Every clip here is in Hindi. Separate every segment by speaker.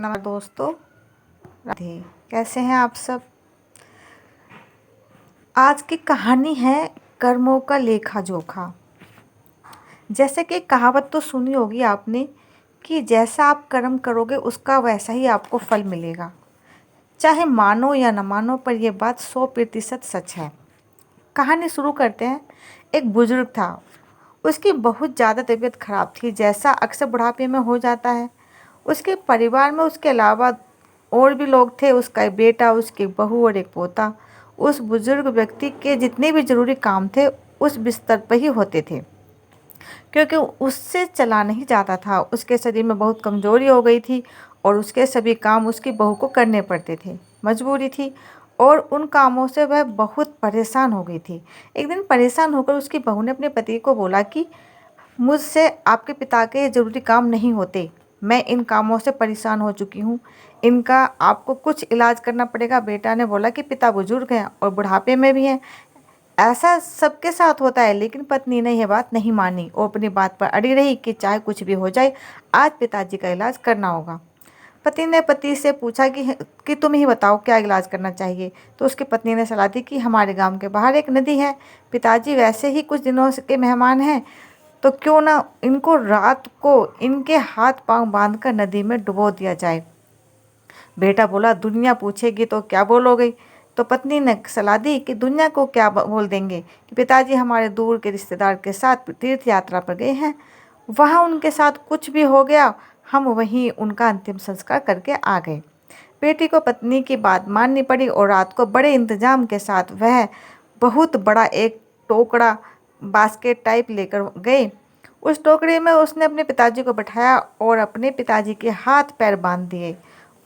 Speaker 1: नमस्कार दोस्तों, राधे। कैसे हैं आप सब। आज की कहानी है कर्मों का लेखा जोखा। जैसे कि कहावत तो सुनी होगी आपने कि जैसा आप कर्म करोगे उसका वैसा ही आपको फल मिलेगा। चाहे मानो या न मानो, पर यह बात 100% सच है। कहानी शुरू करते हैं। एक बुजुर्ग था, उसकी बहुत ज़्यादा तबीयत खराब थी, जैसा अक्सर बुढ़ापे में हो जाता है। उसके परिवार में उसके अलावा और भी लोग थे, उसका एक बेटा, उसकी बहू और एक पोता। उस बुजुर्ग व्यक्ति के जितने भी ज़रूरी काम थे उस बिस्तर पर ही होते थे, क्योंकि उससे चला नहीं जाता था। उसके शरीर में बहुत कमज़ोरी हो गई थी और उसके सभी काम उसकी बहू को करने पड़ते थे, मजबूरी थी। और उन कामों से वह बहुत परेशान हो गई थी। एक दिन परेशान होकर उसकी बहू ने अपने पति को बोला कि मुझसे आपके पिता के ज़रूरी काम नहीं होते, मैं इन कामों से परेशान हो चुकी हूँ, इनका आपको कुछ इलाज करना पड़ेगा। बेटा ने बोला कि पिता बुजुर्ग हैं और बुढ़ापे में भी हैं, ऐसा सबके साथ होता है। लेकिन पत्नी ने यह बात नहीं मानी और अपनी बात पर अड़ी रही कि चाहे कुछ भी हो जाए, आज पिताजी का इलाज करना होगा। पति से पूछा कि तुम ही बताओ क्या इलाज करना चाहिए। तो उसकी पत्नी ने सलाह दी कि हमारे गांव के बाहर एक नदी है, पिताजी वैसे ही कुछ दिनों के मेहमान हैं, तो क्यों ना इनको रात को इनके हाथ पांव बांधकर नदी में डुबो दिया जाए। बेटा बोला, दुनिया पूछेगी तो क्या बोलोगे। तो पत्नी ने सलाह दी कि दुनिया को क्या बोल देंगे कि पिताजी हमारे दूर के रिश्तेदार के साथ तीर्थ यात्रा पर गए हैं, वहाँ उनके साथ कुछ भी हो गया, हम वहीं उनका अंतिम संस्कार करके आ गए। बेटी को पत्नी की बात माननी पड़ी और रात को बड़े इंतजाम के साथ वह बहुत बड़ा एक टोकरा बास्केट टाइप लेकर गए। उस टोकरे में उसने अपने पिताजी को बैठाया और अपने पिताजी के हाथ पैर बांध दिए,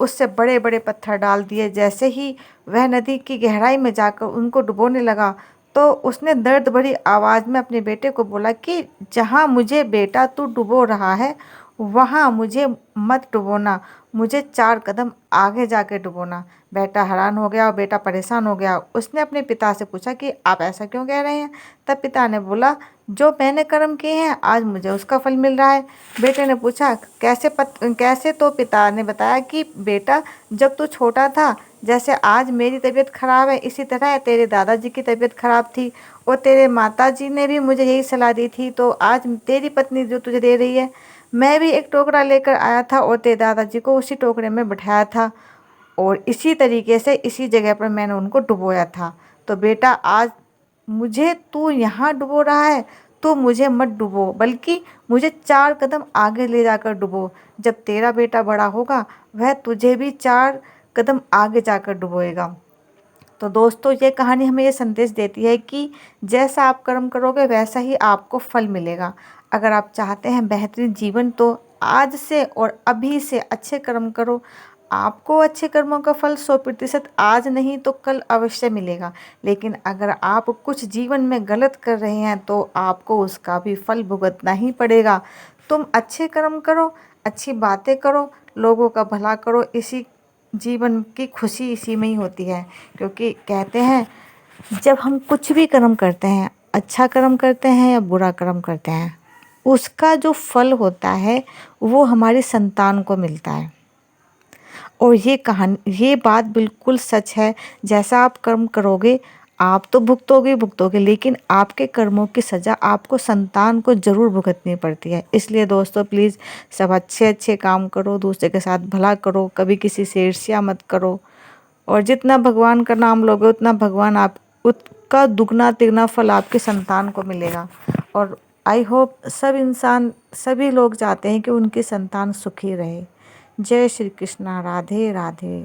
Speaker 1: उससे बड़े बड़े पत्थर डाल दिए। जैसे ही वह नदी की गहराई में जाकर उनको डुबोने लगा, तो उसने दर्द भरी आवाज़ में अपने बेटे को बोला कि जहाँ मुझे बेटा तू डुबो रहा है, वहाँ मुझे मत डुबोना, मुझे 4 कदम आगे जाके डुबोना। बेटा हैरान हो गया और बेटा परेशान हो गया। उसने अपने पिता से पूछा कि आप ऐसा क्यों कह रहे हैं। तब पिता ने बोला, जो मैंने कर्म किए हैं आज मुझे उसका फल मिल रहा है। बेटे ने पूछा कैसे। तो पिता ने बताया कि बेटा, जब तू छोटा था, जैसे आज मेरी तबीयत खराब है, इसी तरह तेरे दादाजी की तबीयत खराब थी और तेरे माताजी ने भी मुझे यही सलाह दी थी, तो आज तेरी पत्नी जो तुझे दे रही है। मैं भी एक टोकरा लेकर आया था और तेरे दादाजी को उसी टोकरे में बिठाया था और इसी तरीके से इसी जगह पर मैंने उनको डुबोया था। तो बेटा, आज मुझे तू यहाँ डुबो रहा है, तो मुझे मत डुबो, बल्कि मुझे 4 कदम आगे ले जाकर डुबो। जब तेरा बेटा बड़ा होगा, वह तुझे भी 4 कदम आगे जाकर डुबोएगा। तो दोस्तों, ये कहानी हमें ये संदेश देती है कि जैसा आप कर्म करोगे वैसा ही आपको फल मिलेगा। अगर आप चाहते हैं बेहतरीन जीवन, तो आज से और अभी से अच्छे कर्म करो। आपको अच्छे कर्मों का फल 100% आज नहीं तो कल अवश्य मिलेगा। लेकिन अगर आप कुछ जीवन में गलत कर रहे हैं तो आपको उसका भी फल भुगतना ही पड़ेगा। तुम अच्छे कर्म करो, अच्छी बातें करो, लोगों का भला करो, इसी जीवन की खुशी इसी में ही होती है। क्योंकि कहते हैं, जब हम कुछ भी कर्म करते हैं, अच्छा कर्म करते हैं या बुरा कर्म करते हैं, उसका जो फल होता है वो हमारी संतान को मिलता है। और ये बात बिल्कुल सच है। जैसा आप कर्म करोगे, आप तो भुगतोगे, लेकिन आपके कर्मों की सज़ा आपको संतान को ज़रूर भुगतनी पड़ती है। इसलिए दोस्तों, प्लीज़ सब अच्छे अच्छे काम करो, दूसरे के साथ भला करो, कभी किसी से ईर्ष्या मत करो। और जितना भगवान का नाम लोगे उतना भगवान आप उसका दुगना तिगना फल आपके संतान को मिलेगा। और आई होप सभी लोग चाहते हैं कि उनकी संतान सुखी रहे। जय श्री कृष्णा। राधे राधे।